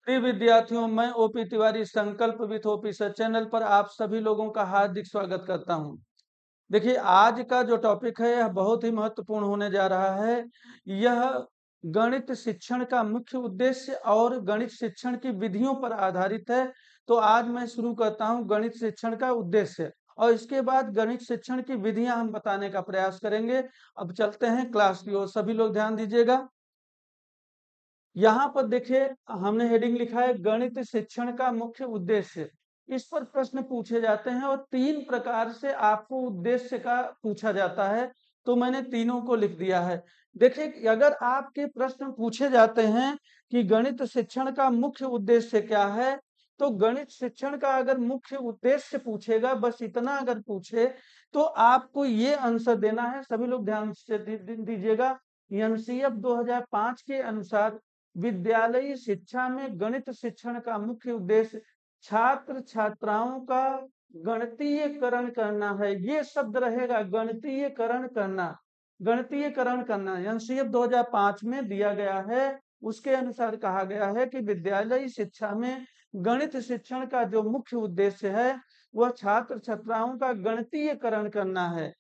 प्रिय विद्यार्थियों, मैं ओपी तिवारी संकल्प विथ ओपी सर चैनल पर आप सभी लोगों का हार्दिक स्वागत करता हूं। देखिए, आज का जो टॉपिक है यह बहुत ही महत्वपूर्ण होने जा रहा है। यह गणित शिक्षण का मुख्य उद्देश्य और गणित शिक्षण की विधियों पर आधारित है। तो आज मैं शुरू करता हूं गणित शिक्षण का उद्देश्य और इसके बाद गणित शिक्षण की विधियां हम बताने का प्रयास करेंगे। अब चलते हैं क्लास की ओर, सभी लोग ध्यान दीजिएगा। यहाँ पर देखिए, हमने हेडिंग लिखा है गणित शिक्षण का मुख्य उद्देश्य। इस पर प्रश्न पूछे जाते हैं और 3 प्रकार से आपको उद्देश्य का पूछा जाता है, तो मैंने तीनों को लिख दिया है। देखिए, अगर आपके प्रश्न पूछे जाते हैं कि गणित शिक्षण का मुख्य उद्देश्य क्या है, तो गणित शिक्षण का अगर मुख्य उद्देश्य पूछेगा, बस इतना अगर पूछे, तो आपको ये आंसर देना है। सभी लोग ध्यान से दीजिएगा। एनसीएफ 2005 के अनुसार विद्यालयी शिक्षा में गणित शिक्षण का मुख्य उद्देश्य छात्र छात्राओं का गणितीयकरण करना है। ये शब्द रहेगा, गणितीयकरण करना। गणितीयकरण करना एनसीएफ 2005 में दिया गया है। उसके अनुसार कहा गया है कि विद्यालयी शिक्षा में गणित शिक्षण का जो मुख्य उद्देश्य है वह छात्र छात्राओं का गणितीयकरण करना है।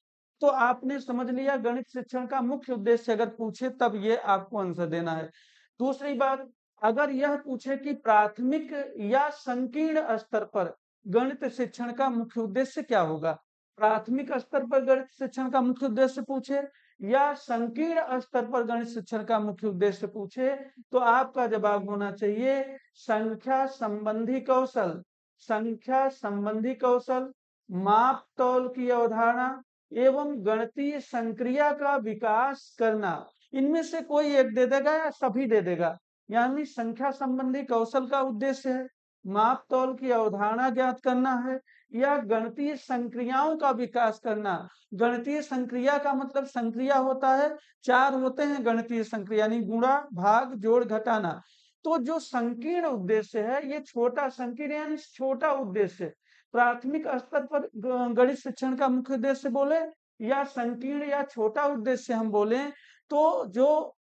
तो आपने समझ लिया, गणित शिक्षण का मुख्य उद्देश्य अगर पूछे तब ये आपको आंसर देना है। दूसरी बात, अगर यह पूछे कि प्राथमिक या संकीर्ण स्तर पर गणित शिक्षण का मुख्य उद्देश्य क्या होगा, प्राथमिक स्तर पर गणित शिक्षण का मुख्य उद्देश्य पूछे या संकीर्ण स्तर पर गणित शिक्षण का मुख्य उद्देश्य पूछे, तो आपका जवाब होना चाहिए संख्या संबंधी कौशल। संख्या संबंधी कौशल, माप तौल की अवधारणा एवं गणितीय संक्रिया का विकास करना। इनमें से कोई एक दे देगा या सभी दे देगा। यानी संख्या संबंधी कौशल का उद्देश्य है माप तौल की अवधारणा ज्ञात करना है या गणितीय संक्रियाओं का विकास करना। गणितीय संक्रिया का मतलब संक्रिया होता है, 4 होते हैं गणितीय संक्रिया, यानी गुणा भाग जोड़ घटाना। तो जो संकीर्ण उद्देश्य है ये छोटा संकीर्ण यानी छोटा उद्देश्य। प्राथमिक स्तर पर गणित शिक्षण का मुख्य उद्देश्य बोले या संकीर्ण या छोटा उद्देश्य हम बोले, तो जो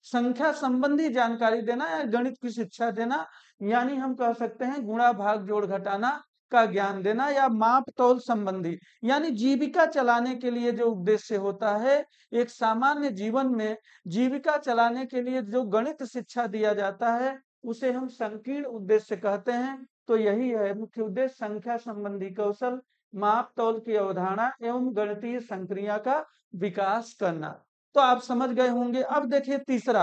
संख्या संबंधी जानकारी देना या गणित की शिक्षा देना, यानी हम कह सकते हैं गुणा भाग जोड़ घटाना का ज्ञान देना, या माप तौल संबंधी यानी जीविका चलाने के लिए जो उद्देश्य होता है एक सामान्य जीवन में जीविका चलाने के लिए जो गणित शिक्षा दिया जाता है उसे हम संकीर्ण उद्देश्य कहते हैं। तो यही है मुख्य उद्देश्य, संख्या संबंधी कौशल, माप तौल की अवधारणा एवं गणितीय संक्रिया का विकास करना। तो आप समझ गए होंगे। अब देखिए तीसरा,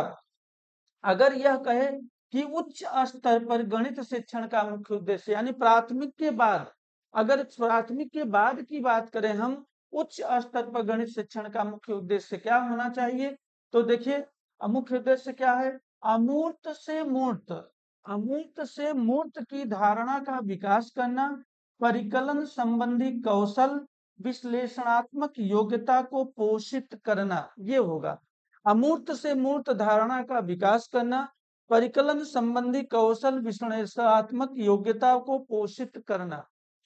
अगर यह कहे कि उच्च स्तर पर गणित शिक्षण का मुख्य उद्देश्य यानी प्राथमिक के बाद, अगर प्राथमिक के बाद की बात करें हम, उच्च स्तर पर गणित शिक्षण का मुख्य उद्देश्य क्या होना चाहिए, तो देखिए मुख्य उद्देश्य क्या है, अमूर्त से मूर्त, अमूर्त से मूर्त की धारणा का विकास करना, परिकलन संबंधी कौशल, विश्लेषणात्मक योग्यता को पोषित करना, ये होगा। अमूर्त से मूर्त धारणा का विकास करना, परिकलन संबंधी कौशल, विश्लेषणात्मक योग्यता को पोषित करना,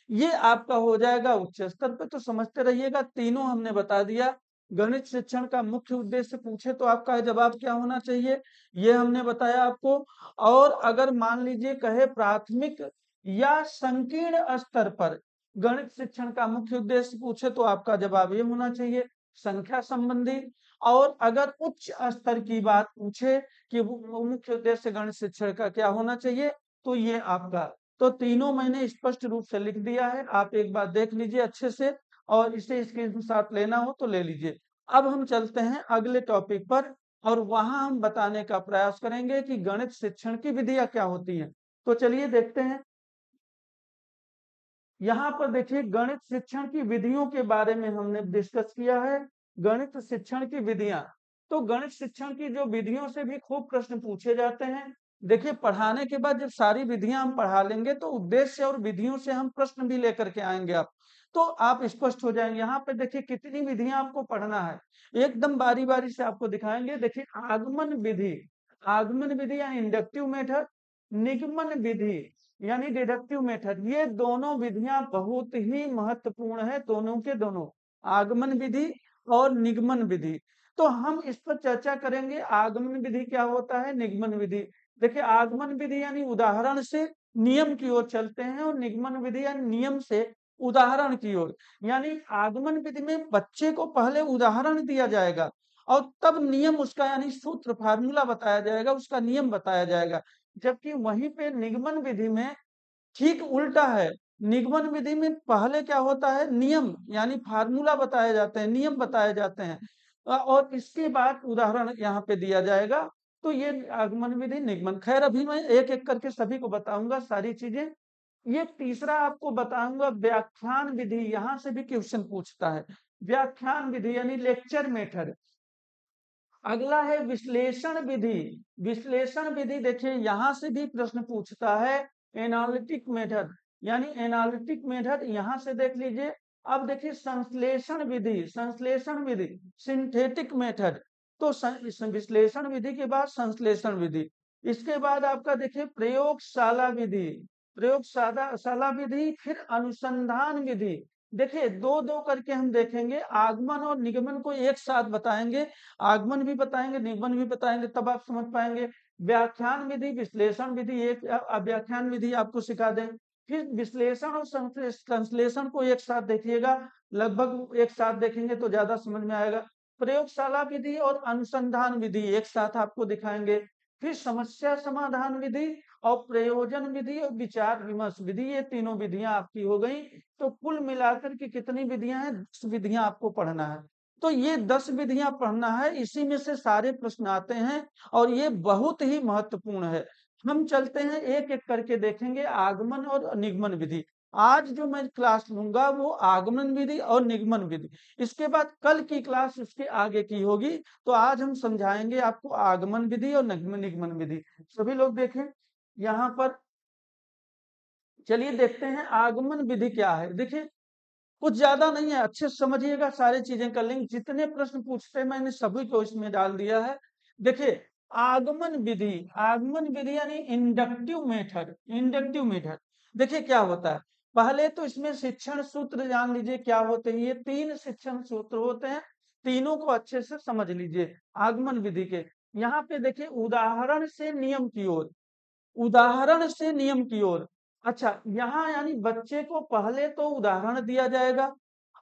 ये आपका हो जाएगा उच्च स्तर पे। तो समझते रहिएगा, तीनों हमने बता दिया। गणित शिक्षण का मुख्य उद्देश्य पूछे तो आपका जवाब क्या होना चाहिए, ये हमने बताया आपको। और अगर मान लीजिए कहे प्राथमिक या संकीर्ण स्तर पर गणित शिक्षण का मुख्य उद्देश्य पूछे तो आपका जवाब ये होना चाहिए संख्या संबंधी। और अगर उच्च स्तर की बात पूछे कि वो मुख्य उद्देश्य गणित शिक्षण का क्या होना चाहिए, तो ये आपका। तो तीनों मैंने स्पष्ट रूप से लिख दिया है, आप एक बार देख लीजिए अच्छे से और इसे स्क्रीनशॉट लेना हो तो ले लीजिए। अब हम चलते हैं अगले टॉपिक पर और वहां हम बताने का प्रयास करेंगे कि गणित शिक्षण की विधियां क्या होती हैं। तो चलिए देखते हैं। यहाँ पर देखिए गणित शिक्षण की विधियों के बारे में हमने डिस्कस किया है। गणित शिक्षण की विधियां, तो गणित शिक्षण की जो विधियों से भी खूब प्रश्न पूछे जाते हैं। देखिए, पढ़ाने के बाद जब सारी विधियां हम पढ़ा लेंगे तो उद्देश्य और विधियों से हम प्रश्न भी लेकर के आएंगे आप, तो आप स्पष्ट हो जाएंगे। यहाँ पे देखिए कितनी विधियां आपको पढ़ना है, एकदम बारी बारी से आपको दिखाएंगे। देखिए आगमन विधि, आगमन विधि या इंडक्टिव मेथड, निगमन विधि यानी डिडक्टिव मेथड, ये दोनों विधियां बहुत ही महत्वपूर्ण है, दोनों के दोनों, आगमन विधि और निगमन विधि। तो हम इस पर चर्चा करेंगे, आगमन विधि क्या होता है, निगमन विधि। देखिए आगमन विधि यानी उदाहरण से नियम की ओर चलते हैं, और निगमन विधि यानी नियम से उदाहरण की ओर। यानी आगमन विधि में बच्चे को पहले उदाहरण दिया जाएगा और तब नियम उसका यानी सूत्र फार्मूला बताया जाएगा, उसका नियम बताया जाएगा। जबकि वहीं पे निगमन विधि में ठीक उल्टा है। निगमन विधि में पहले क्या होता है, नियम यानी फार्मूला बताए जाते हैं, नियम बताए जाते हैं, और इसके बाद उदाहरण यहाँ पे दिया जाएगा। तो ये आगमन विधि, निगमन। खैर अभी मैं एक एक करके सभी को बताऊंगा सारी चीजें। ये तीसरा आपको बताऊंगा व्याख्यान विधि, यहाँ से भी क्वेश्चन पूछता है। व्याख्यान विधि यानी लेक्चर मेथड। अगला है विश्लेषण विधि। विश्लेषण विधि देखिए यहाँ से भी प्रश्न पूछता है। एनालिटिक मेथड यानी एनालिटिक मेथड, यहाँ से देख लीजिए। अब देखिए संश्लेषण विधि, संश्लेषण विधि सिंथेटिक मेथड। तो विश्लेषण विधि के बाद संश्लेषण विधि। इसके बाद आपका देखिए प्रयोगशाला विधि, प्रयोगशाला शाला विधि, फिर अनुसंधान विधि। देखिए दो दो करके हम देखेंगे, आगमन और निगमन को एक साथ बताएंगे, आगमन भी बताएंगे निगमन भी बताएंगे, तब आप समझ पाएंगे। व्याख्यान विधि, विश्लेषण विधि, एक व्याख्यान विधि आपको सिखा दें, फिर विश्लेषण और संश्लेषण को एक साथ देखिएगा, लगभग एक साथ देखेंगे तो ज्यादा समझ में आएगा। प्रयोगशाला विधि और अनुसंधान विधि एक साथ आपको दिखाएंगे, फिर समस्या समाधान विधि और प्रयोजन विधि और विचार विमर्श विधि, ये तीनों विधियां आपकी हो गई। तो कुल मिलाकर के कितनी विधियां हैं, 10 विधियां आपको पढ़ना है। तो ये 10 विधियां पढ़ना है, इसी में से सारे प्रश्न आते हैं और ये बहुत ही महत्वपूर्ण है। हम चलते हैं एक एक करके देखेंगे आगमन और निगमन विधि। आज जो मैं क्लास लूंगा वो आगमन विधि और निगमन विधि, इसके बाद कल की क्लास उसके आगे की होगी। तो आज हम समझाएंगे आपको आगमन विधि और निगमन विधि। सभी लोग देखें यहाँ पर, चलिए देखते हैं आगमन विधि क्या है। देखिए कुछ ज्यादा नहीं है, अच्छे से समझिएगा, सारी चीजें कर लेंगे। जितने प्रश्न पूछते हैं मैंने सभी को इसमें डाल दिया है। देखिए आगमन विधि, आगमन विधि यानी इंडक्टिव मेथड, इंडक्टिव मेथड। देखिए क्या होता है, पहले तो इसमें शिक्षण सूत्र जान लीजिए क्या होते हैं। ये 3 शिक्षण सूत्र होते हैं, तीनों को अच्छे से समझ लीजिए आगमन विधि के। यहाँ पे देखिए उदाहरण से नियम की ओर, उदाहरण से नियम की ओर। अच्छा यहाँ यानी बच्चे को पहले तो उदाहरण दिया जाएगा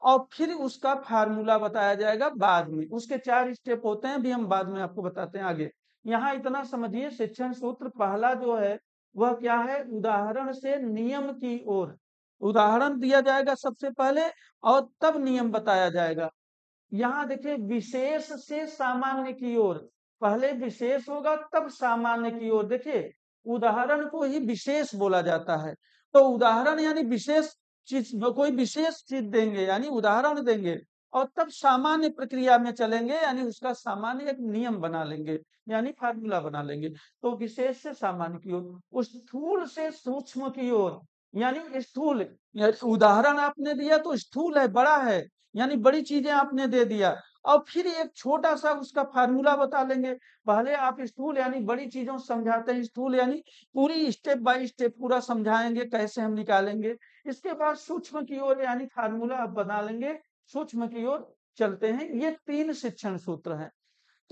और फिर उसका फार्मूला बताया जाएगा बाद में। उसके 4 स्टेप होते हैं, अभी हम बाद में आपको बताते हैं आगे। यहाँ इतना समझिए, शिक्षण सूत्र पहला जो है वह क्या है, उदाहरण से नियम की ओर। उदाहरण दिया जाएगा सबसे पहले और तब नियम बताया जाएगा। यहाँ देखिए विशेष से सामान्य की ओर, पहले विशेष होगा तब सामान्य की ओर। देखिए उदाहरण को ही विशेष बोला जाता है। तो उदाहरण यानी विशेष चीज, कोई विशेष चीज देंगे यानी उदाहरण देंगे, और तब सामान्य प्रक्रिया में चलेंगे यानी उसका सामान्य एक नियम बना लेंगे, यानी फार्मूला बना लेंगे। तो विशेष से सामान्य की ओर, उस स्थूल से सूक्ष्म की ओर। यानी स्थूल, उदाहरण आपने दिया तो स्थूल है, बड़ा है, यानी बड़ी चीजें आपने दे दिया, और फिर एक छोटा सा उसका फार्मूला बता लेंगे। पहले आप स्थूल यानी बड़ी चीजों से समझाते हैं, स्थूल यानी पूरी स्टेप बाय स्टेप पूरा समझाएंगे कैसे हम निकालेंगे। इसके बाद सूक्ष्म की ओर यानी फार्मूला आप बना लेंगे, सूक्ष्म की ओर चलते हैं। ये 3 शिक्षण सूत्र हैं।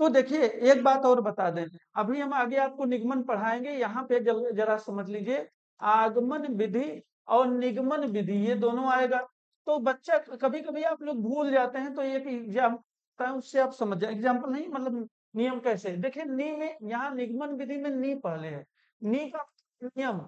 तो देखिए एक बात और बता दें, अभी हम आगे आपको निगमन पढ़ाएंगे, यहाँ पे जरा समझ लीजिए। आगमन विधि और निगमन विधि ये दोनों आएगा। तो बच्चा कभी कभी आप लोग भूल जाते हैं, तो एक एग्जाम उससे आप समझ जाए, एग्जाम्पल नहीं मतलब नियम कैसे। देखिए नी में, यहाँ निगमन विधि में नी पहले है, नी का नियम,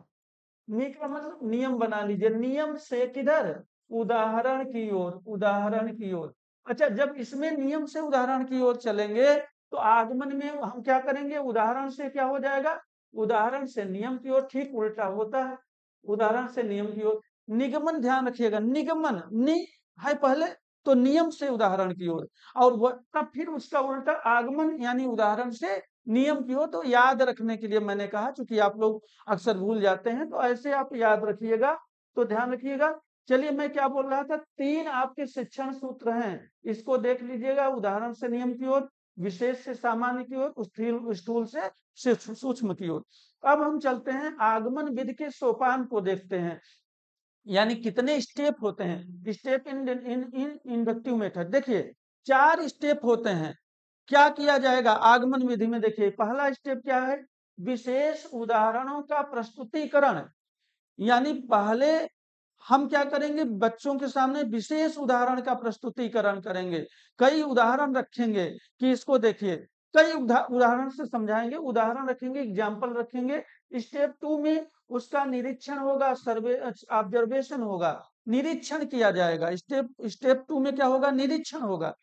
नी का मतलब नियम बना लीजिए, नियम से किधर, उदाहरण की ओर, उदाहरण की ओर। अच्छा जब इसमें नियम से उदाहरण की ओर चलेंगे तो आगमन में हम क्या करेंगे, उदाहरण से क्या हो जाएगा, उदाहरण से नियम की ओर, ठीक उल्टा होता है, उदाहरण से नियम की ओर। निगमन ध्यान रखिएगा, निगमन नि है पहले, तो नियम से उदाहरण की ओर, और तब फिर उसका उल्टा आगमन यानी उदाहरण से नियम की ओर। तो याद रखने के लिए मैंने कहा, चूंकि आप लोग अक्सर भूल जाते हैं, तो ऐसे आप याद रखिएगा, तो ध्यान रखिएगा। चलिए मैं क्या बोल रहा था, 3 आपके शिक्षण सूत्र हैं, इसको देख लीजिएगा। उदाहरण से नियम की ओर, विशेष से सामान्य की ओर, स्थूल से सूक्ष्म की ओर। अब हम चलते हैं आगमन विधि के सोपान को देखते हैं, यानी कितने स्टेप होते हैं, स्टेप इन इंडक्टिव मेथड। देखिए 4 स्टेप होते हैं। क्या किया जाएगा आगमन विधि में? देखिए पहला स्टेप क्या है, विशेष उदाहरणों का प्रस्तुतिकरण। यानी पहले हम क्या करेंगे, बच्चों के सामने विशेष उदाहरण का प्रस्तुतिकरण करेंगे, कई उदाहरण रखेंगे कि इसको देखिए, कई उदाहरण से समझाएंगे, उदाहरण रखेंगे, एग्जाम्पल रखेंगे। स्टेप 2 में उसका निरीक्षण होगा, सर्वे ऑब्जर्वेशन होगा, निरीक्षण किया जाएगा। स्टेप 2 में क्या होगा, निरीक्षण होगा।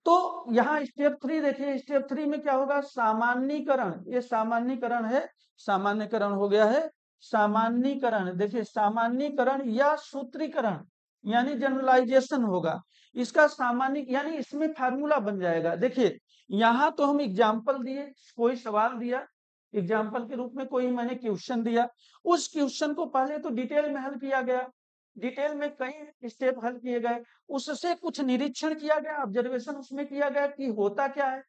तो यहाँ स्टेप 3 देखिए, स्टेप 3 में क्या होगा, सामान्यीकरण। ये सामान्यीकरण है, सामान्यीकरण हो गया है, सामान्यीकरण। देखिए सामान्यीकरण या सूत्रीकरण यानी जनरलाइजेशन होगा। इसका सामान्य यानी इसमें फार्मूला बन जाएगा। देखिए यहाँ तो हम एग्जाम्पल दिए, कोई सवाल दिया, एग्जाम्पल के रूप में कोई मैंने क्वेश्चन दिया, उस क्वेश्चन को पहले तो डिटेल में हल किया गया, डिटेल में कई स्टेप हल किए गए, उससे कुछ निरीक्षण किया गया, ऑब्जर्वेशन उसमें किया गया कि होता क्या है।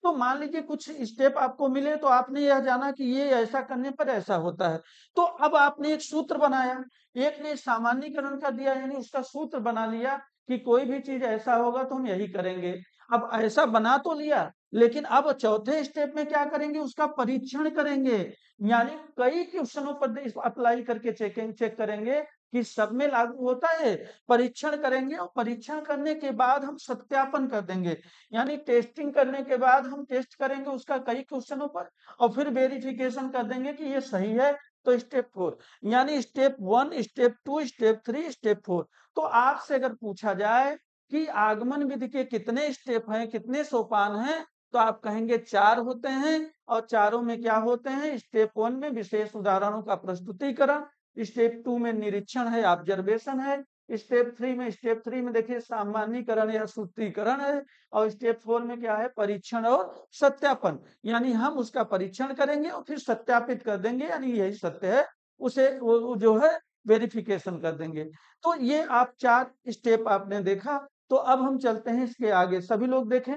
तो मान लीजिए कुछ स्टेप आपको मिले तो आपने यह जाना कि ये ऐसा करने पर ऐसा होता है। तो अब आपने एक सूत्र बनाया, एक ने सामान्यीकरण कर दिया, यानी उसका सूत्र बना लिया कि कोई भी चीज ऐसा होगा तो हम यही करेंगे। अब ऐसा बना तो लिया, लेकिन अब चौथे स्टेप में क्या करेंगे, उसका परीक्षण करेंगे। यानी कई क्वेश्चनों पर अप्लाई करके चेक करेंगे कि सब में लागू होता है, परीक्षण करेंगे, और परीक्षण करने के बाद हम सत्यापन कर देंगे। यानी टेस्टिंग करने के बाद हम टेस्ट करेंगे उसका कई क्वेश्चनों पर, और फिर वेरिफिकेशन कर देंगे कि ये सही है। तो स्टेप 4 यानी स्टेप 1, स्टेप 2, स्टेप 3, स्टेप 4। तो आपसे अगर पूछा जाए कि आगमन विधि के कितने स्टेप हैं, कितने सोपान हैं, तो आप कहेंगे 4 होते हैं। और चारों में क्या होते हैं, स्टेप 1 में विशेष उदाहरणों का प्रस्तुतिकरण, स्टेप 2 में निरीक्षण है, ऑब्जर्वेशन है, स्टेप 3 में देखिए सामान्यीकरण या सूत्रीकरण है, और स्टेप 4 में क्या है, परीक्षण और सत्यापन। यानी हम उसका परीक्षण करेंगे और फिर सत्यापित कर देंगे, यानी यही सत्य है, उसे वो जो है वेरिफिकेशन कर देंगे। तो ये आप 4 स्टेप आपने देखा। तो अब हम चलते हैं इसके आगे, सभी लोग देखें।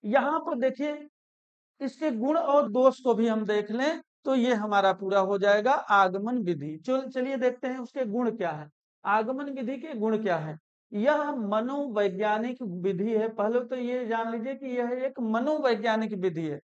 यहाँ पर देखिए इसके गुण और दोष को भी हम देख लें तो ये हमारा पूरा हो जाएगा आगमन विधि। चलिए देखते हैं उसके गुण क्या है, आगमन विधि के गुण क्या है। यह मनोवैज्ञानिक विधि है, पहले तो ये जान लीजिए कि यह एक मनोवैज्ञानिक विधि है।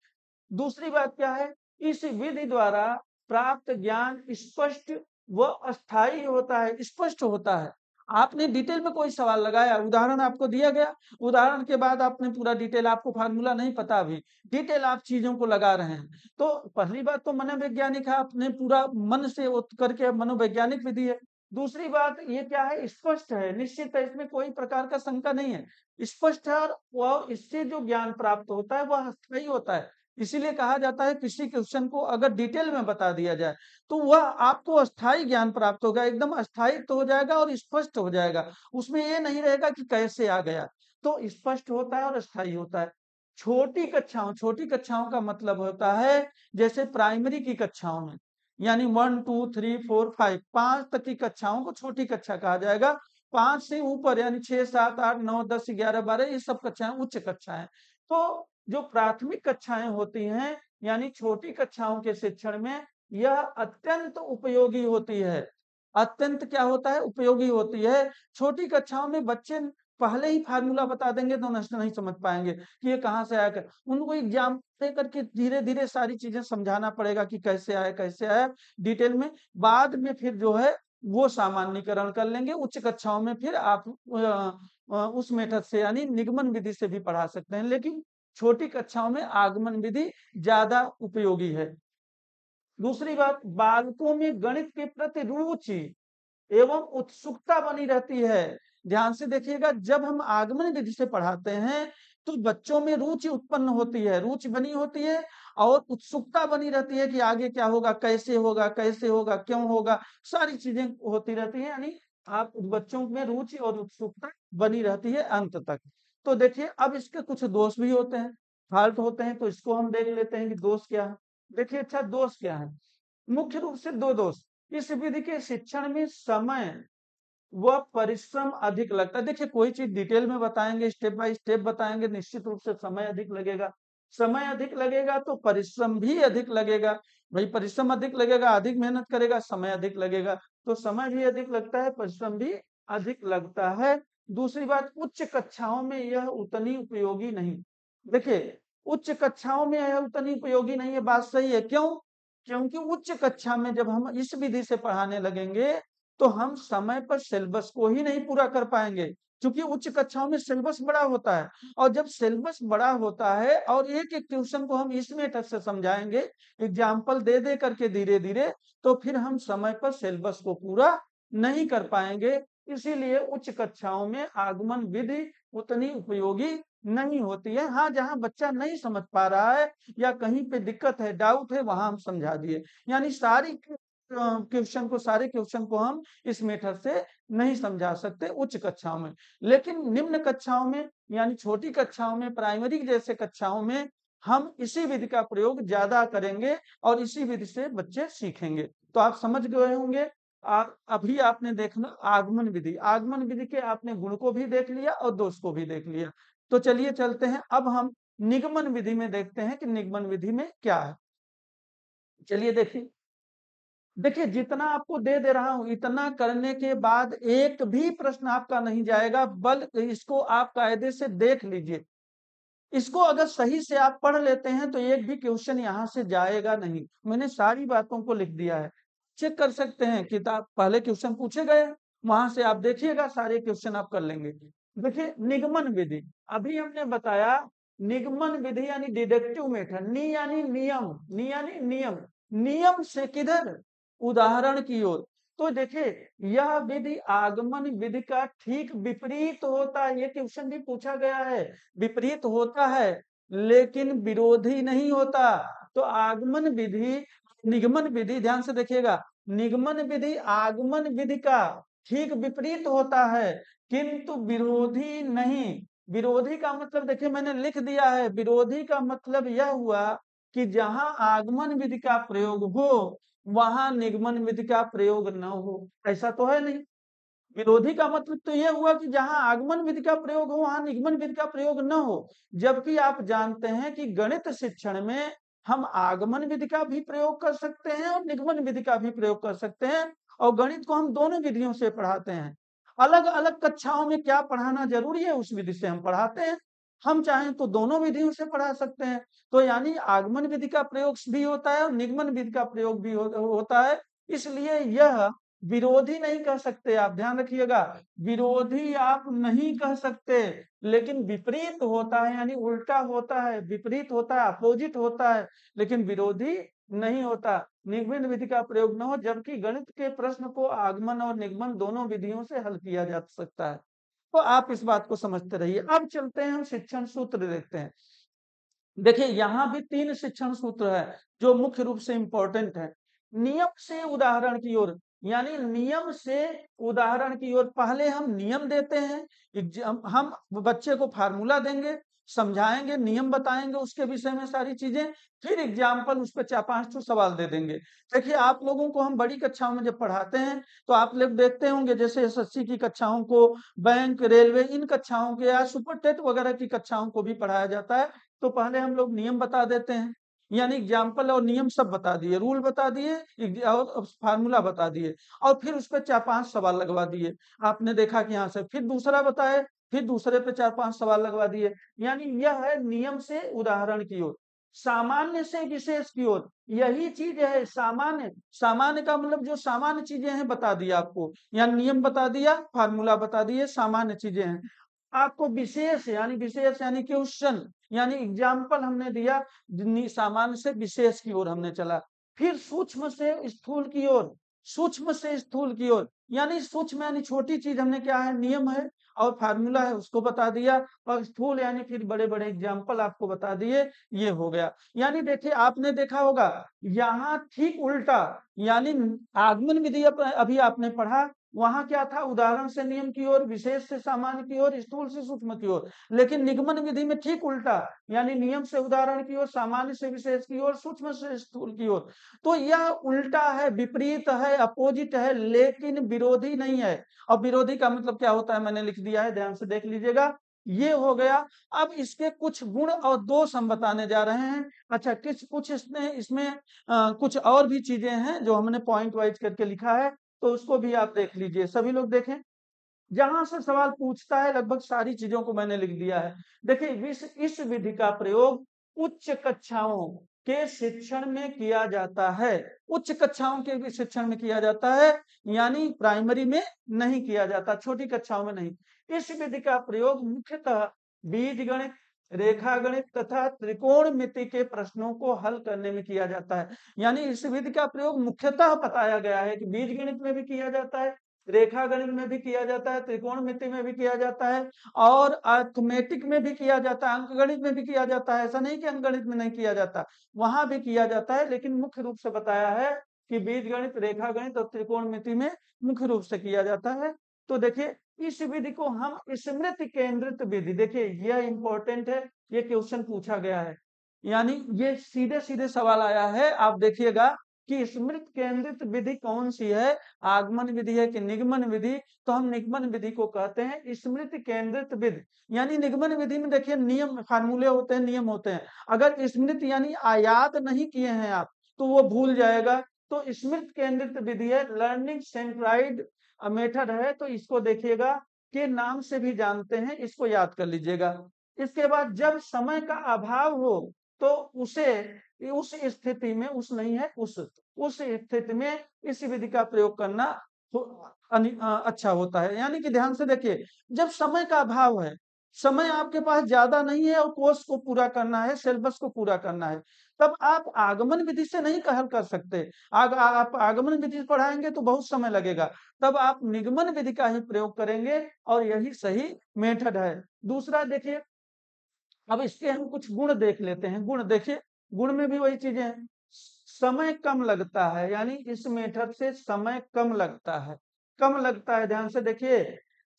दूसरी बात क्या है, इस विधि द्वारा प्राप्त ज्ञान स्पष्ट व अस्थायी होता है, स्पष्ट होता है। आपने डिटेल में कोई सवाल लगाया, उदाहरण आपको दिया गया, उदाहरण के बाद आपने पूरा डिटेल, आपको फार्मूला नहीं पता, अभी डिटेल आप चीजों को लगा रहे हैं। तो पहली बात तो मनोवैज्ञानिक है, आपने पूरा मन से करके मनोवैज्ञानिक विधि है। दूसरी बात ये क्या है, स्पष्ट है, निश्चित है, इसमें कोई प्रकार का शंका नहीं है, स्पष्ट है। और वह इससे जो ज्ञान प्राप्त होता है वह अस्थायी होता है। इसीलिए कहा जाता है किसी क्वेश्चन को अगर डिटेल में बता दिया जाए तो वह आपको अस्थायी ज्ञान प्राप्त होगा, एकदम अस्थायी तो हो जाएगा और स्पष्ट हो जाएगा, उसमें ये नहीं रहेगा कि कैसे आ गया। तो स्पष्ट होता है और अस्थायी होता है। छोटी कक्षाओं का मतलब होता है जैसे प्राइमरी की कक्षाओं में, यानी 1 2 3 4 5 5 तक की कक्षाओं को छोटी कक्षा कहा जाएगा। 5 से ऊपर यानी 6 7 8 9 10 11 12 ये सब कक्षाएं उच्च कक्षाएं। तो जो प्राथमिक कक्षाएं होती हैं यानी छोटी कक्षाओं के शिक्षण में यह अत्यंत उपयोगी होती है। अत्यंत क्या होता है, उपयोगी होती है। छोटी कक्षाओं में बच्चे पहले ही फार्मूला बता देंगे तो नष्ट नहीं समझ पाएंगे कि ये कहाँ से आया, उनको एग्जाम दे करके धीरे धीरे सारी चीजें समझाना पड़ेगा कि कैसे आया कैसे आया डिटेल में। बाद में फिर जो है वो सामान्यकरण कर लेंगे। उच्च कक्षाओं में फिर आप उस मेथड से यानी निगमन विधि से भी पढ़ा सकते हैं, लेकिन छोटी कक्षाओं में आगमन विधि ज्यादा उपयोगी है। दूसरी बात, बालकों में गणित के प्रति रुचि एवं उत्सुकता बनी रहती है। ध्यान से देखिएगा, जब हम आगमन विधि से पढ़ाते हैं तो बच्चों में रुचि उत्पन्न होती है, रुचि बनी होती है और उत्सुकता बनी रहती है कि आगे क्या होगा, कैसे होगा, कैसे होगा, क्यों होगा, सारी चीजें होती रहती है। यानी आप बच्चों में रुचि और उत्सुकता बनी रहती है अंत तक। तो देखिए अब इसके कुछ दोष भी होते हैं, फाल्ट होते हैं, तो इसको हम देख लेते हैं कि दोष क्या है। देखिए अच्छा दोष क्या है, मुख्य रूप से 2 दोष। इस विधि के शिक्षण में समय व परिश्रम अधिक लगता है। देखिए कोई चीज डिटेल में बताएंगे, स्टेप बाय स्टेप बताएंगे, निश्चित रूप से समय अधिक लगेगा। समय अधिक लगेगा तो परिश्रम भी अधिक लगेगा। भाई परिश्रम अधिक लगेगा, अधिक मेहनत करेगा, समय अधिक लगेगा, तो समय भी अधिक लगता है, परिश्रम भी अधिक लगता है। दूसरी बात, उच्च कक्षाओं में यह उतनी उपयोगी नहीं। देखिए, उच्च कक्षाओं में यह उतनी उपयोगी नहीं है, बात सही है। क्यों? क्योंकि उच्च कक्षा में जब हम इस विधि से पढ़ाने लगेंगे, तो हम समय पर सिलेबस को ही नहीं पूरा कर पाएंगे, क्योंकि उच्च कक्षाओं में सिलेबस बड़ा होता है। और जब सिलेबस बड़ा होता है और एक एक ट्यूशन को हम इस मेथड से समझाएंगे, एग्जाम्पल दे दे करके धीरे धीरे, तो फिर हम समय पर सिलेबस को पूरा नहीं कर पाएंगे। इसीलिए उच्च कक्षाओं में आगमन विधि उतनी उपयोगी नहीं होती है। हाँ, जहाँ बच्चा नहीं समझ पा रहा है या कहीं पे दिक्कत है, डाउट है, वहां हम समझा दिए। यानी सारे क्वेश्चन को हम इस मेथड से नहीं समझा सकते उच्च कक्षाओं में। लेकिन निम्न कक्षाओं में, यानी छोटी कक्षाओं में, प्राइमरी जैसे कक्षाओं में हम इसी विधि का प्रयोग ज्यादा करेंगे और इसी विधि से बच्चे सीखेंगे। तो आप समझ गए होंगे। अभी आपने देखना आगमन विधि, आगमन विधि के आपने गुण को भी देख लिया और दोष को भी देख लिया। तो चलिए चलते हैं, अब हम निगमन विधि में देखते हैं कि निगमन विधि में क्या है। चलिए देखिए, देखिए जितना आपको दे दे रहा हूं, इतना करने के बाद एक भी प्रश्न आपका नहीं जाएगा, बल्कि इसको आप कायदे से देख लीजिए। इसको अगर सही से आप पढ़ लेते हैं तो एक भी क्वेश्चन यहाँ से जाएगा नहीं। मैंने सारी बातों को लिख दिया है, चेक कर सकते हैं। किताब पहले क्वेश्चन पूछे गए, वहां से आप देखिएगा, सारे क्वेश्चन आप कर लेंगे। देखिए निगमन विधि, अभी हमने बताया निगमन विधि यानी डिडक्टिव मेथड। नी यानी नियम, नी यानी नियम, नियम से किधर, उदाहरण की ओर। तो देखिए, यह विधि आगमन विधि का ठीक विपरीत होता है। ये क्वेश्चन भी पूछा गया है, विपरीत होता है लेकिन विरोधी नहीं होता। तो आगमन विधि, निगमन विधि, ध्यान से देखिएगा, निगमन विधि आगमन विधि का ठीक विपरीत होता है, किंतु विरोधी नहीं। विरोधी का मतलब देखिए मैंने लिख दिया है, विरोधी का मतलब यह हुआ कि जहां आगमन विधि का प्रयोग हो वहां निगमन विधि का प्रयोग न हो। ऐसा तो है नहीं। विरोधी का मतलब तो यह हुआ कि जहां आगमन विधि का प्रयोग हो वहां निगमन विधि का प्रयोग न हो। जबकि आप जानते हैं कि गणित शिक्षण में हम आगमन विधि का भी प्रयोग कर सकते हैं और निगमन विधि का भी प्रयोग कर सकते हैं, और गणित को हम दोनों विधियों से पढ़ाते हैं। अलग अलग कक्षाओं में क्या पढ़ाना जरूरी है उस विधि से हम पढ़ाते हैं। हम चाहें तो दोनों विधियों से पढ़ा सकते हैं। तो यानी आगमन विधि का प्रयोग भी होता है और निगमन विधि का प्रयोग भी होता है। इसलिए यह विरोधी नहीं कह सकते, आप ध्यान रखिएगा, विरोधी आप नहीं कह सकते, लेकिन विपरीत होता है, यानी उल्टा होता है, विपरीत होता है, अपोजिट होता है, लेकिन विरोधी नहीं होता। निगमन विधि का प्रयोग न हो, जबकि गणित के प्रश्न को आगमन और निगमन दोनों विधियों से हल किया जा सकता है। तो आप इस बात को समझते रहिए। अब चलते हैं, हम शिक्षण सूत्र देखते हैं। देखिए यहाँ भी 3 शिक्षण सूत्र है जो मुख्य रूप से इंपॉर्टेंट है। नियम से उदाहरण की ओर, यानी नियम से उदाहरण की ओर। पहले हम नियम देते हैं, हम बच्चे को फार्मूला देंगे, समझाएंगे, नियम बताएंगे उसके विषय में सारी चीजें, फिर एग्जाम्पल उस पर 4-5 सवाल दे देंगे। देखिए आप लोगों को हम बड़ी कक्षाओं में जब पढ़ाते हैं तो आप लोग देखते होंगे, जैसे एसएससी की कक्षाओं को, बैंक, रेलवे, इन कक्षाओं के या सुपर टेट वगैरह की कक्षाओं को भी पढ़ाया जाता है। तो पहले हम लोग नियम बता देते हैं, यानी एग्जाम्पल और नियम सब बता दिए, रूल बता दिए और फार्मूला बता दिए, और फिर उस पर 4-5 सवाल लगवा दिए। आपने देखा कि यहाँ से फिर दूसरा बताए, फिर दूसरे पे 4-5 सवाल लगवा दिए। यानी यह है नियम से उदाहरण की ओर। सामान्य से विशेष की ओर, यही चीज है सामान्य। सामान्य का मतलब जो सामान्य चीजें हैं बता दिया आपको, यानी नियम बता दिया, फार्मूला बता दिए, सामान्य चीजें हैं। आपको विशेष यानी क्वेश्चन, यानी एग्जाम्पल हमने दिया, सामान्य से विशेष की ओर हमने चला। फिर सूक्ष्म से स्थूल की ओर, सूक्ष्म से स्थूल की ओर, यानी सूक्ष्म यानी छोटी चीज हमने क्या है, नियम है और फार्मूला है, उसको बता दिया। और स्थूल यानी फिर बड़े बड़े एग्जाम्पल आपको बता दिए, ये हो गया। यानी देखिए आपने देखा होगा यहाँ ठीक उल्टा, यानी आगमन विधि अभी आपने पढ़ा, वहां क्या था, उदाहरण से नियम की ओर, विशेष से सामान्य की ओर, स्थूल से सूक्ष्म की ओर। लेकिन निगमन विधि में ठीक उल्टा, यानी नियम से उदाहरण की ओर, सामान्य से विशेष की ओर, सूक्ष्म से स्थूल की ओर। तो यह उल्टा है, विपरीत है, अपोजिट है, लेकिन विरोधी नहीं है। और विरोधी का मतलब क्या होता है मैंने लिख दिया है, ध्यान से देख लीजिएगा। ये हो गया। अब इसके कुछ गुण और दोष हम बताने जा रहे हैं। अच्छा, कुछ इसमें इसमें कुछ और भी चीजें हैं जो हमने पॉइंट वाइज करके लिखा है, तो उसको भी आप देख लीजिए, सभी लोग देखें। जहां से सवाल पूछता है लगभग सारी चीजों को मैंने लिख दिया है। देखिए इस विधि का प्रयोग उच्च कक्षाओं के शिक्षण में किया जाता है। उच्च कक्षाओं के भी शिक्षण में किया जाता है, यानी प्राइमरी में नहीं किया जाता, छोटी कक्षाओं में नहीं। इस विधि का प्रयोग मुख्यतः बीजगणित, रेखा गणित तथा त्रिकोणमिति के प्रश्नों को हल करने में किया जाता है। यानी इस विधि का प्रयोग मुख्यतः बताया गया है कि बीज गणित में भी किया जाता है, रेखा गणित में भी किया जाता है, त्रिकोणमिति में भी किया जाता है और अर्थमेटिक में भी किया जाता है, अंक गणित में भी किया जाता है। ऐसा नहीं कि अंक गणित में नहीं किया जाता, वहां भी किया जाता है, लेकिन मुख्य रूप से बताया है कि बीज गणित, रेखा गणित और त्रिकोणमिति में मुख्य रूप से किया जाता है। तो देखिए इस विधि को हम स्मृति केंद्रित विधि, देखिए यह इंपॉर्टेंट है, ये क्वेश्चन पूछा गया है, यानी ये सीधे सीधे सवाल आया है। आप देखिएगा कि स्मृति केंद्रित विधि कौन सी है, आगमन विधि है कि निगमन विधि? तो हम निगमन विधि को कहते हैं स्मृति केंद्रित विधि। यानी निगमन विधि में देखिए नियम, फार्मूले होते हैं, नियम होते हैं। अगर स्मृति यानी याद नहीं किए हैं आप तो वो भूल जाएगा। तो स्मृति केंद्रित विधि है, लर्निंग सेंट्राइड मेथड है। तो इसको देखिएगा के नाम से भी जानते हैं, इसको याद कर लीजिएगा। इसके बाद जब समय का अभाव हो तो उस स्थिति में, उस नहीं है उस स्थिति में इस विधि का प्रयोग करना अच्छा होता है। यानी कि ध्यान से देखिए, जब समय का अभाव है, समय आपके पास ज्यादा नहीं है और कोर्स को पूरा करना है, सिलेबस को पूरा करना है, तब आप आगमन विधि से नहीं हल कर सकते। आप आगमन विधि पढ़ाएंगे तो बहुत समय लगेगा, तब आप निगमन विधि का ही प्रयोग करेंगे और यही सही मेथड है। दूसरा देखिए, अब इसके हम कुछ गुण देख लेते हैं। गुण देखिए, गुण में भी वही चीजें हैं, समय कम लगता है, यानी इस मेथड से समय कम लगता है, कम लगता है, ध्यान से देखिए,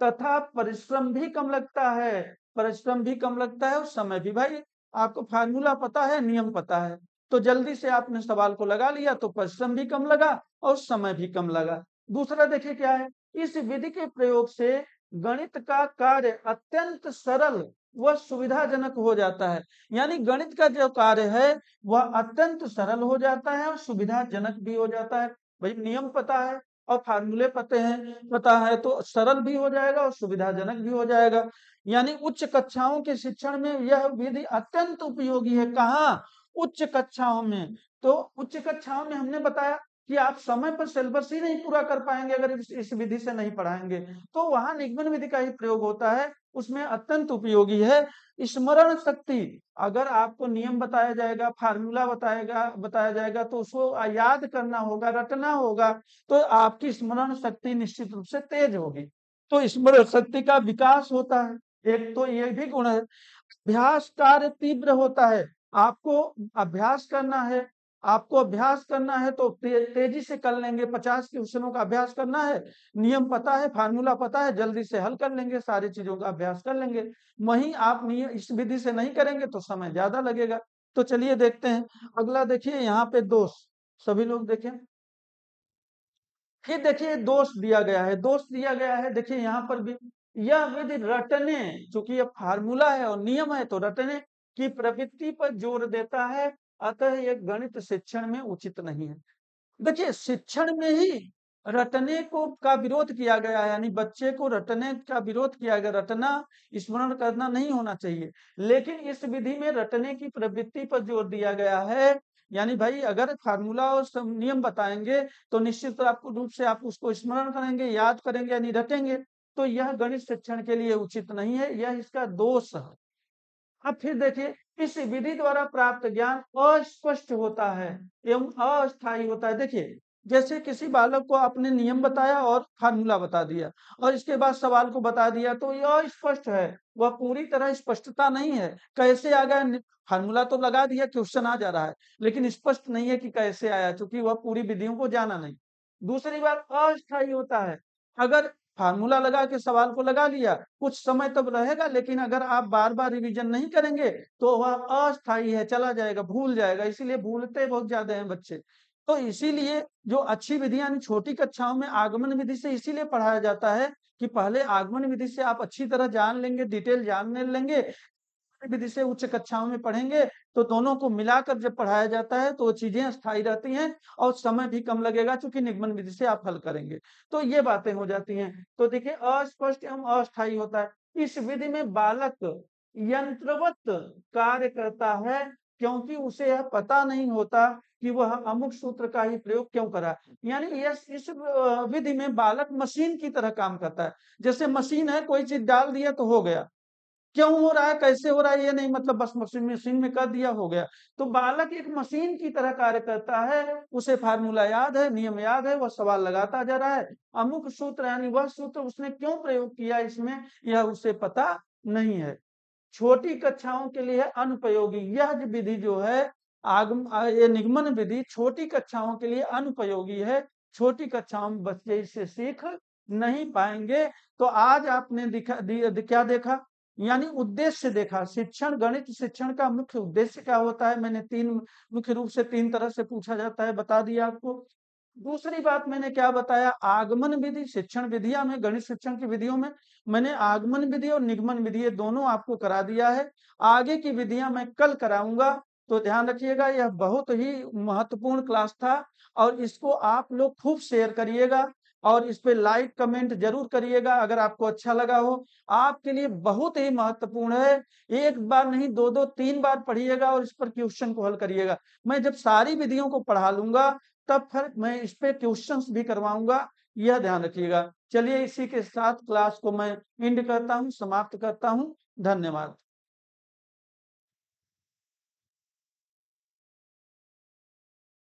तथा परिश्रम भी कम लगता है, परिश्रम भी कम लगता है और समय भी। भाई आपको फार्मूला पता है, नियम पता है, तो जल्दी से आपने सवाल को लगा लिया तो परिश्रम भी कम लगा और समय भी कम लगा। दूसरा देखिए क्या है, इस विधि के प्रयोग से गणित का कार्य अत्यंत सरल वह सुविधाजनक हो जाता है। यानी गणित का जो कार्य है वह अत्यंत सरल हो जाता है और सुविधाजनक भी हो जाता है। भाई नियम पता है और फार्मूले पता है तो सरल भी हो जाएगा और सुविधाजनक भी हो जाएगा। यानी उच्च कक्षाओं के शिक्षण में यह विधि अत्यंत उपयोगी है। कहाँ? उच्च कक्षाओं में। तो उच्च कक्षाओं में हमने बताया कि आप समय पर सिलेबस ही नहीं पूरा कर पाएंगे अगर इस विधि से नहीं पढ़ाएंगे, तो वहां निगमन विधि का ही प्रयोग होता है, उसमें अत्यंत उपयोगी है। स्मरण शक्ति, अगर आपको नियम बताया जाएगा, फार्मूला बताया जाएगा तो उसको याद करना होगा, रटना होगा, तो आपकी स्मरण शक्ति निश्चित रूप से तेज होगी। तो स्मरण शक्ति का विकास होता है, एक तो ये भी गुण है। अभ्यास कार्य तीव्र होता है, आपको अभ्यास करना है, आपको अभ्यास करना है तो तेजी से कर लेंगे। 50 क्वेश्चनों का अभ्यास करना है, नियम पता है, फार्मूला पता है, जल्दी से हल कर लेंगे, सारी चीजों का अभ्यास कर लेंगे। वहीं आप नियम इस विधि से नहीं करेंगे तो समय ज्यादा लगेगा। तो चलिए देखते हैं अगला। देखिए यहाँ पे दोष, सभी लोग देखें, फिर देखिए दोष दिया गया है, दोष दिया गया है। देखिए यहाँ पर भी, यह विधि रटने, चूंकि यह फार्मूला है और नियम है तो रटने की प्रवृत्ति पर जोर देता है, अतः यह गणित शिक्षण में उचित नहीं है। देखिए शिक्षण में ही रटने को का विरोध किया गया है, यानी बच्चे को रटने का विरोध किया गया। रटना, स्मरण करना नहीं होना चाहिए, लेकिन इस विधि में रटने की प्रवृत्ति पर जोर दिया गया है। यानी भाई अगर फार्मूला और नियम बताएंगे तो निश्चित रूप से आप उसको स्मरण करेंगे, याद करेंगे, यानी रटेंगे। तो यह गणित शिक्षण के लिए उचित नहीं है, यह इसका दोष है। अब फिर देखिए, इस विधि द्वारा प्राप्त ज्ञान अस्पष्ट होता है एवं अस्थायी होता है। देखिए जैसे किसी बालक को आपने नियम बताया और फार्मूला बता दिया और इसके बाद सवाल को बता दिया तो यह स्पष्ट है, वह पूरी तरह स्पष्टता नहीं है। कैसे आ गया? फार्मूला तो लगा दिया, क्वेश्चन आ जा रहा है, लेकिन स्पष्ट नहीं है कि कैसे आया, क्योंकि वह पूरी विधियों को जाना नहीं। दूसरी बात, अस्थायी होता है। अगर फार्मूला लगा के सवाल को लगा लिया, कुछ समय तब रहेगा, लेकिन अगर आप बार बार रिवीजन नहीं करेंगे तो वह अस्थायी है, चला जाएगा, भूल जाएगा। इसीलिए भूलते बहुत ज्यादा हैं बच्चे। तो इसीलिए जो अच्छी विधि यानी छोटी कक्षाओं में आगमन विधि से इसीलिए पढ़ाया जाता है कि पहले आगमन विधि से आप अच्छी तरह जान लेंगे, डिटेल जान लेंगे, विधि से उच्च कक्षाओं में पढ़ेंगे तो दोनों को मिलाकर जब पढ़ाया जाता है तो चीजें स्थायी रहती हैं और समय भी कम लगेगा, क्योंकि निगमन विधि से आप हल करेंगे। तो ये बातें हो जाती हैं। तो देखिए अस्पष्ट एवं अस्थायी होता है। इस विधि में बालक यंत्रवत कार्य करता है, क्योंकि उसे यह पता नहीं होता कि वह अमुक सूत्र का ही प्रयोग क्यों करा। यानी इस विधि में बालक मशीन की तरह काम करता है। जैसे मशीन है, कोई चीज डाल दिया तो हो गया, क्यों हो रहा है कैसे हो रहा है ये नहीं, मतलब बस मशीन में कर दिया हो गया। तो बालक एक मशीन की तरह कार्य करता है, उसे फार्मूला याद है, नियम याद है, वह सवाल लगाता जा रहा है। अमुक सूत्र यानी वह सूत्र उसने क्यों प्रयोग किया इसमें, यह उसे पता नहीं है। छोटी कक्षाओं के लिए अनुपयोगी यह विधि जो है ये निगमन विधि छोटी कक्षाओं के लिए अनुपयोगी है। छोटी कक्षाओं में बच्चे इसे सीख नहीं पाएंगे। तो आज आपने क्या देखा, यानी उद्देश्य देखा। शिक्षण, गणित शिक्षण का मुख्य उद्देश्य क्या होता है, मैंने मुख्य रूप से 3 तरह से पूछा जाता है, बता दिया आपको। दूसरी बात मैंने क्या बताया, आगमन विधि शिक्षण विधियां में, गणित शिक्षण की विधियों में मैंने आगमन विधि और निगमन विधि ये दोनों आपको करा दिया है। आगे की विधियां मैं कल कराऊंगा, तो ध्यान रखिएगा। यह बहुत ही महत्वपूर्ण क्लास था और इसको आप लोग खूब शेयर करिएगा और इस पे लाइक कमेंट जरूर करिएगा अगर आपको अच्छा लगा हो। आपके लिए बहुत ही महत्वपूर्ण है। एक बार नहीं, 2-2 3 बार पढ़िएगा और इस पर क्वेश्चन को हल करिएगा। मैं जब सारी विधियों को पढ़ा लूंगा तब फिर मैं इस पे क्वेश्चंस भी करवाऊंगा, यह ध्यान रखिएगा। चलिए इसी के साथ क्लास को मैं एंड करता हूँ, समाप्त करता हूँ। धन्यवाद।